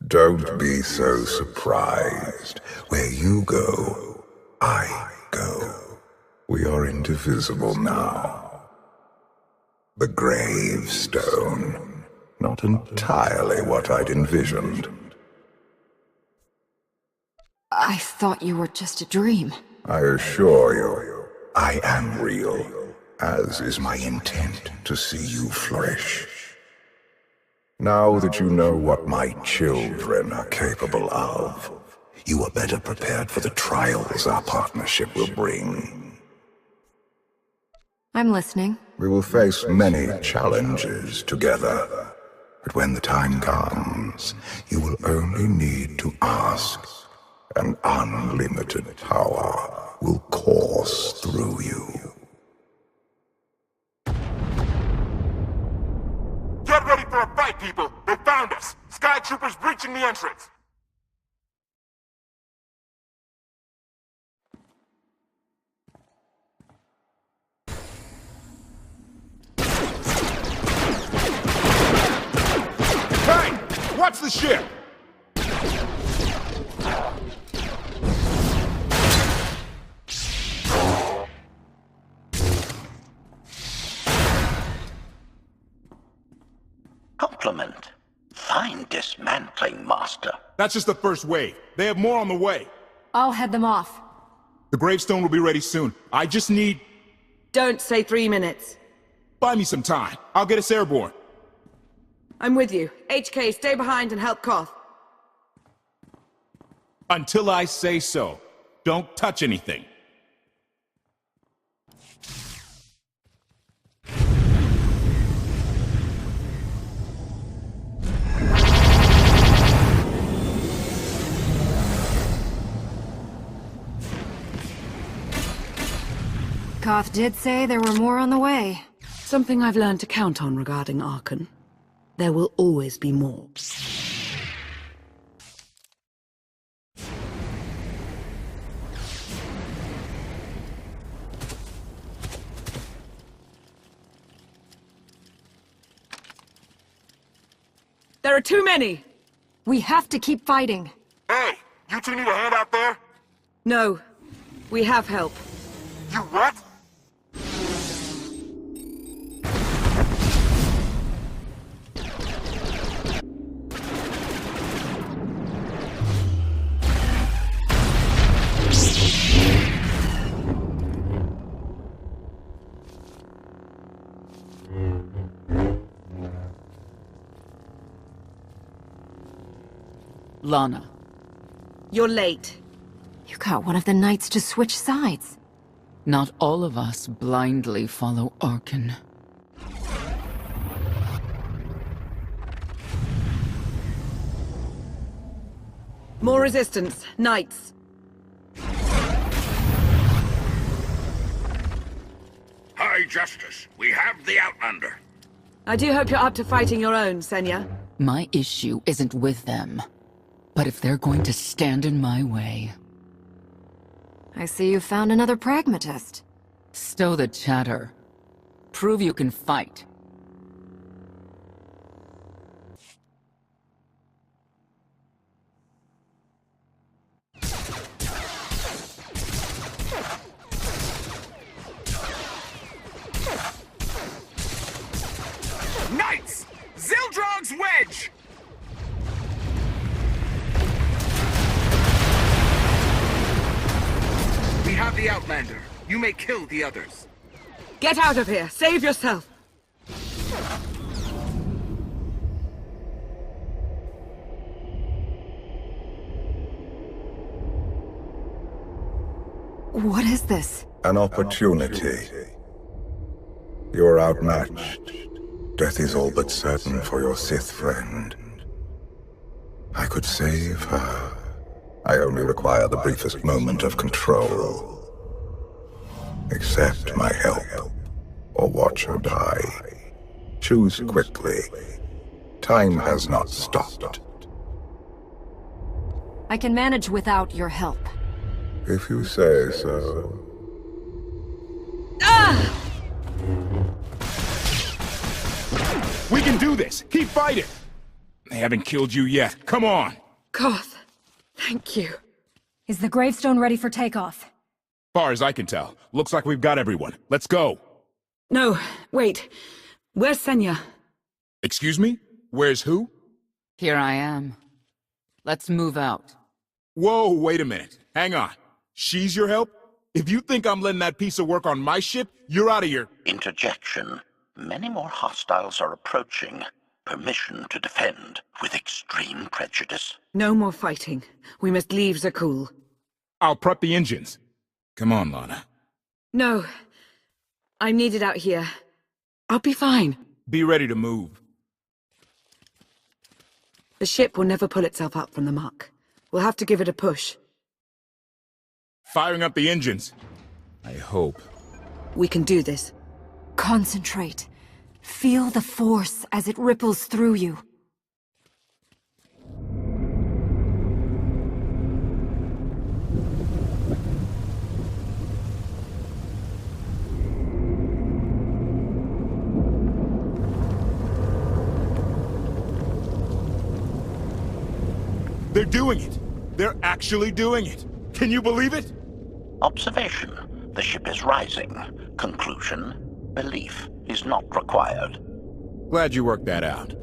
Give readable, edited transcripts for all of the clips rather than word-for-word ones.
Don't be so surprised. Where you go, I go. We are indivisible now. The gravestone. Not entirely what I'd envisioned. I thought you were just a dream. I assure you, I am real, as is my intent to see you flourish. Now that you know what my children are capable of, you are better prepared for the trials our partnership will bring. I'm listening. We will face many challenges together, but when the time comes, you will only need to ask, and unlimited power will course through you. Get ready for a fight, people! They found us! Sky Troopers breaching the entrance! Hey! Watch the ship! Compliment. Fine dismantling, Master. That's just the first wave. They have more on the way. I'll head them off. The gravestone will be ready soon. I just need... Don't say 3 minutes. Buy me some time. I'll get us airborne. I'm with you. HK, stay behind and help Koth. Until I say so. Don't touch anything. Koth did say there were more on the way. Something I've learned to count on regarding Archon. There will always be more. There are too many! We have to keep fighting. Hey! You two need a hand out there? No. We have help. You what? Lana. You're late. You got one of the knights to switch sides. Not all of us blindly follow Archon. More resistance. Knights. High Justice, we have the Outlander. I do hope you're up to fighting your own, Senya. My issue isn't with them. But if they're going to stand in my way... I see you found another pragmatist. Stow the chatter. Prove you can fight. Knights! Zildrog's Wedge! We have the Outlander. You may kill the others. Get out of here! Save yourself! What is this? An opportunity. You are outmatched. Death is all but certain for your Sith friend. I could save her. I only require the briefest moment of control. Accept my help, or watch her die. Choose quickly. Time has not stopped. I can manage without your help. If you say so. We can do this! Keep fighting! They haven't killed you yet. Come on! Koth, thank you. Is the gravestone ready for takeoff? Far as I can tell, looks like we've got everyone. Let's go! No, wait. Where's Senya? Excuse me? Where's who? Here I am. Let's move out. Whoa, wait a minute. Hang on. She's your help? If you think I'm letting that piece of work on my ship, you're out of here. Interjection. Many more hostiles are approaching. Permission to defend with extreme prejudice. No more fighting. We must leave Zakul. I'll prep the engines. Come on, Lana. No. I'm needed out here. I'll be fine. Be ready to move. The ship will never pull itself up from the muck. We'll have to give it a push. Firing up the engines. I hope. We can do this. Concentrate. Feel the force as it ripples through you. They're doing it. They're actually doing it. Can you believe it? Observation. The ship is rising. Conclusion. Belief is not required. Glad you worked that out.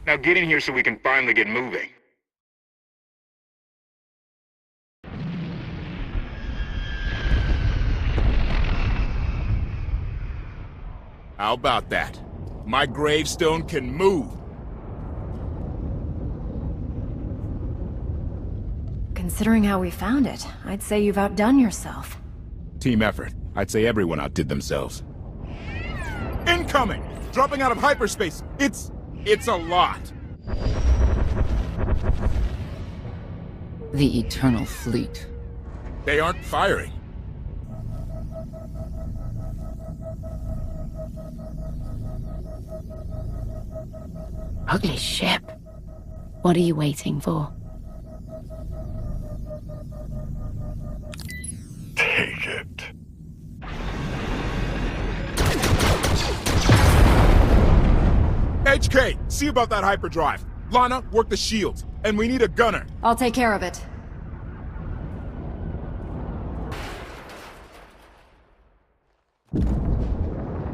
Now get in here so we can finally get moving. How about that? My gravestone can move. Considering how we found it, I'd say you've outdone yourself. Team effort. I'd say everyone outdid themselves. Incoming! Dropping out of hyperspace! It's a lot! The Eternal Fleet. They aren't firing. Ugly ship. What are you waiting for? Take it. HK, see about that hyperdrive. Lana, work the shields. And we need a gunner. I'll take care of it.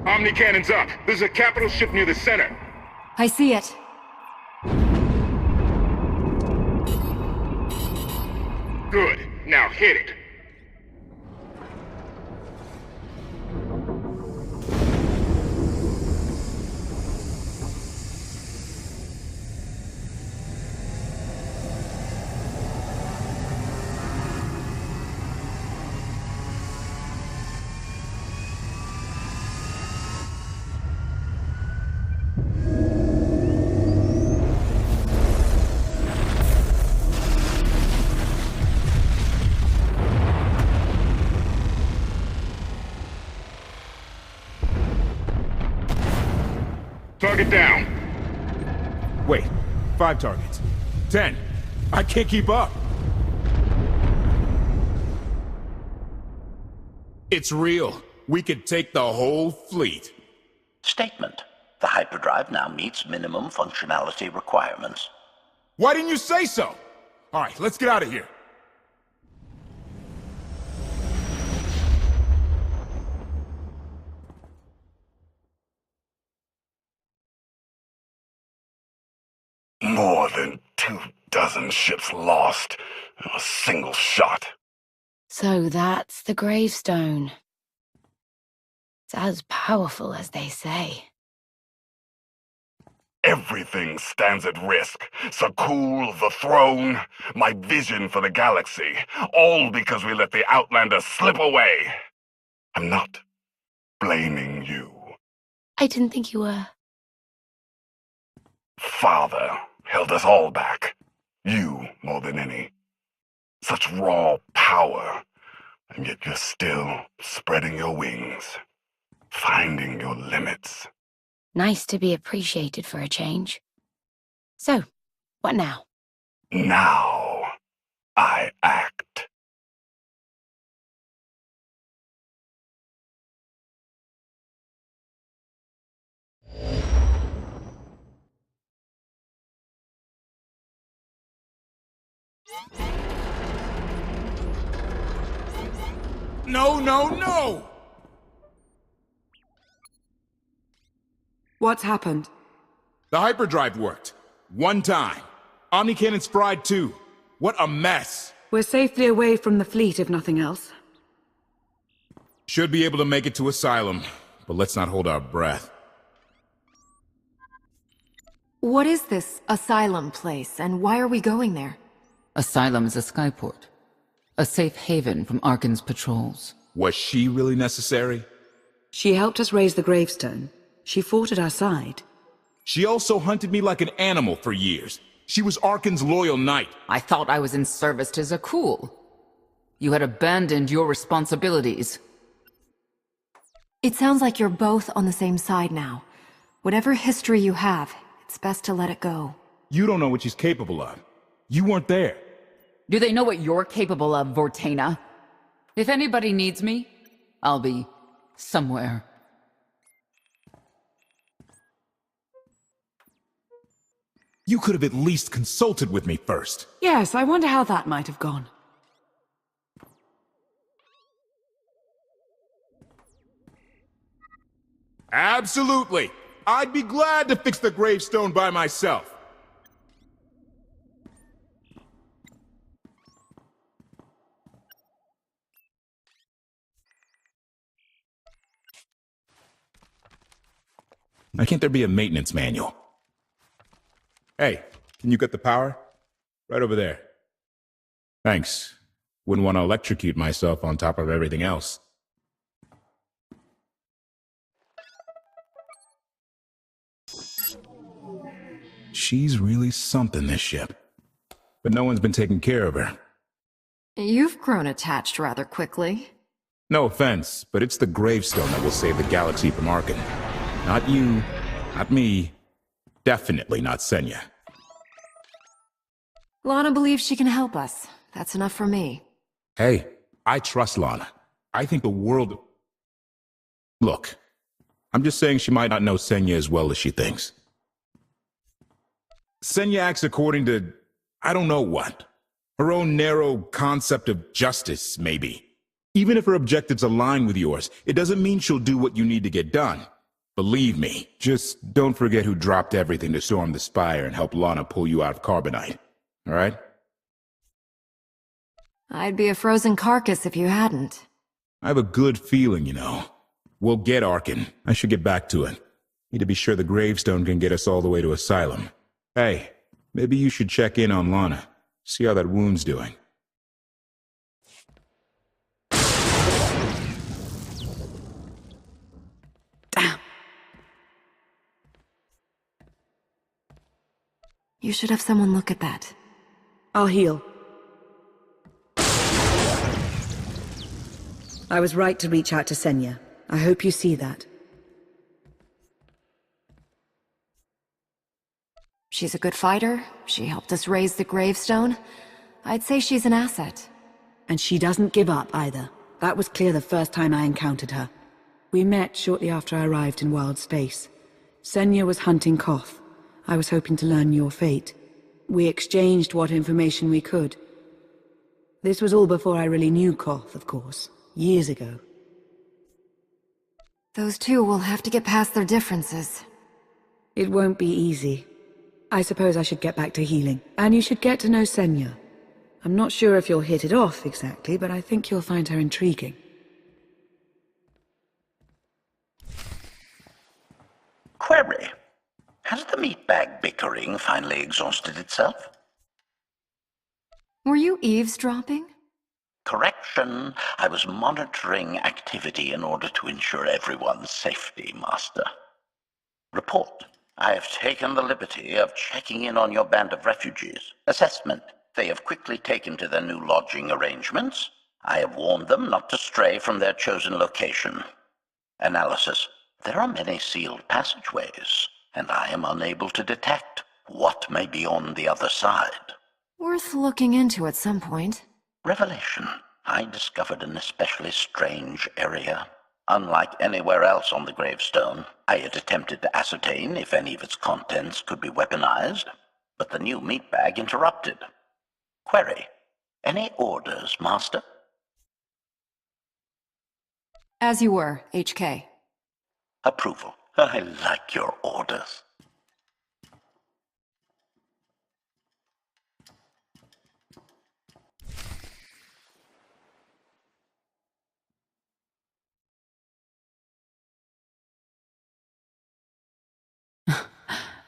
Omni cannons up. There's a capital ship near the center. I see it. Good. Now hit it. Target down. Wait, 5 targets. 10. I can't keep up. It's real. We could take the whole fleet. Statement. The hyperdrive now meets minimum functionality requirements. Why didn't you say so? All right, let's get out of here. More than 24 ships lost in a single shot. So that's the gravestone. It's as powerful as they say. Everything stands at risk. Zakul, the throne, my vision for the galaxy. All because we let the Outlander slip away. I'm not blaming you. I didn't think you were. Father held us all back. You more than any. Such raw power, and yet you're still spreading your wings, finding your limits. Nice to be appreciated for a change. So, what now? Now, I act. No, no, no! What's happened? The hyperdrive worked. One time. Omnicannon's fried too. What a mess! We're safely away from the fleet, if nothing else. Should be able to make it to Asylum, but let's not hold our breath. What is this Asylum place, and why are we going there? Asylum is a skyport. A safe haven from Arkan's patrols. Was she really necessary? She helped us raise the gravestone. She fought at our side. She also hunted me like an animal for years. She was Arkan's loyal knight. I thought I was in service to Zakul. You had abandoned your responsibilities. It sounds like you're both on the same side now. Whatever history you have, it's best to let it go. You don't know what she's capable of. You weren't there. Do they know what you're capable of, Vortena? If anybody needs me, I'll be somewhere. You could have at least consulted with me first. Yes, I wonder how that might have gone. Absolutely. I'd be glad to fix the gravestone by myself. Why can't there be a maintenance manual? Hey, can you get the power? Right over there. Thanks. Wouldn't want to electrocute myself on top of everything else. She's really something, this ship. But no one's been taking care of her. You've grown attached rather quickly. No offense, but it's the gravestone that will save the galaxy from Arkan. Not you, not me, definitely not Senya. Lana believes she can help us. That's enough for me. Hey, I trust Lana. I think the world... Look, I'm just saying she might not know Senya as well as she thinks. Senya acts according to... I don't know what. Her own narrow concept of justice, maybe. Even if her objectives align with yours, it doesn't mean she'll do what you need to get done. Believe me, just don't forget who dropped everything to storm the spire and help Lana pull you out of Carbonite. All right? I'd be a frozen carcass if you hadn't. I have a good feeling, you know. We'll get Arkan. I should get back to it. Need to be sure the gravestone can get us all the way to Asylum. Hey, maybe you should check in on Lana. See how that wound's doing. Damn. You should have someone look at that. I'll heal. I was right to reach out to Senya. I hope you see that. She's a good fighter. She helped us raise the gravestone. I'd say she's an asset. And she doesn't give up either. That was clear the first time I encountered her. We met shortly after I arrived in wild space. Senya was hunting Kotfe. I was hoping to learn your fate. We exchanged what information we could. This was all before I really knew Kotfe, of course. Years ago. Those two will have to get past their differences. It won't be easy. I suppose I should get back to healing. And you should get to know Senya. I'm not sure if you'll hit it off exactly, but I think you'll find her intriguing. Query. Has the meatbag bickering finally exhausted itself? Were you eavesdropping? Correction. I was monitoring activity in order to ensure everyone's safety, Master. Report. I have taken the liberty of checking in on your band of refugees. Assessment. They have quickly taken to their new lodging arrangements. I have warned them not to stray from their chosen location. Analysis. There are many sealed passageways, and I am unable to detect what may be on the other side. Worth looking into at some point. Revelation. I discovered an especially strange area. Unlike anywhere else on the gravestone, I had attempted to ascertain if any of its contents could be weaponized, but the new meat bag interrupted. Query. Any orders, Master? As you were, HK. Approval. I like your orders.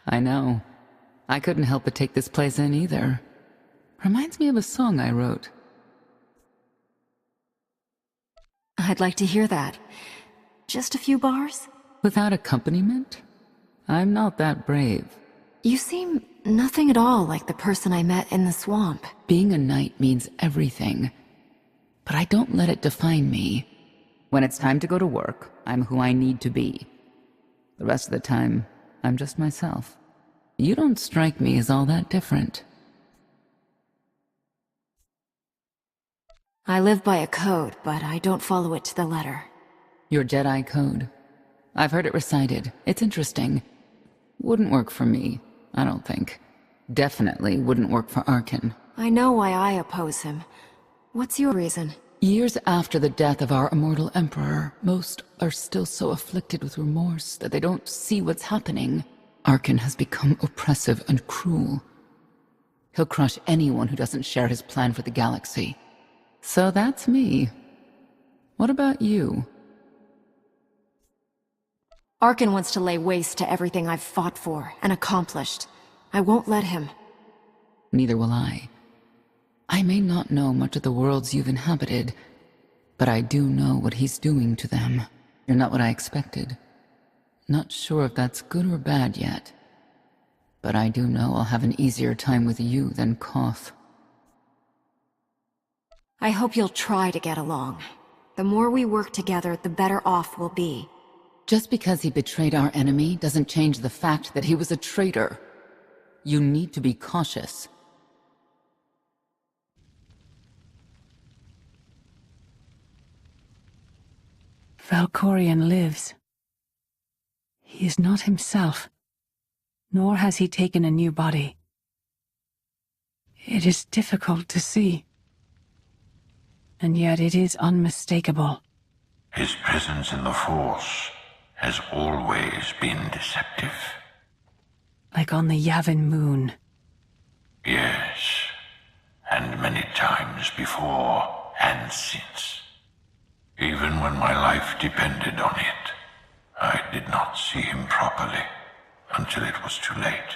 I know. I couldn't help but take this place in either. Reminds me of a song I wrote. I'd like to hear that. Just a few bars? Without accompaniment? I'm not that brave. You seem nothing at all like the person I met in the swamp. Being a knight means everything. But I don't let it define me. When it's time to go to work, I'm who I need to be. The rest of the time, I'm just myself. You don't strike me as all that different. I live by a code, but I don't follow it to the letter. Your Jedi code. I've heard it recited. It's interesting. Wouldn't work for me, I don't think. Definitely wouldn't work for Arkin. I know why I oppose him. What's your reason? Years after the death of our immortal emperor, most are still so afflicted with remorse that they don't see what's happening. Arkin has become oppressive and cruel. He'll crush anyone who doesn't share his plan for the galaxy. So that's me. What about you? Arkin wants to lay waste to everything I've fought for and accomplished. I won't let him. Neither will I. I may not know much of the worlds you've inhabited, but I do know what he's doing to them. You're not what I expected. Not sure if that's good or bad yet. But I do know I'll have an easier time with you than Kotfe. I hope you'll try to get along. The more we work together, the better off we'll be. Just because he betrayed our enemy doesn't change the fact that he was a traitor. You need to be cautious. Valkorion lives. He is not himself, nor has he taken a new body. It is difficult to see, and yet it is unmistakable. His presence in the Force has always been deceptive. Like on the Yavin moon. Yes, and many times before and since. Even when my life depended on it, I did not see him properly until it was too late.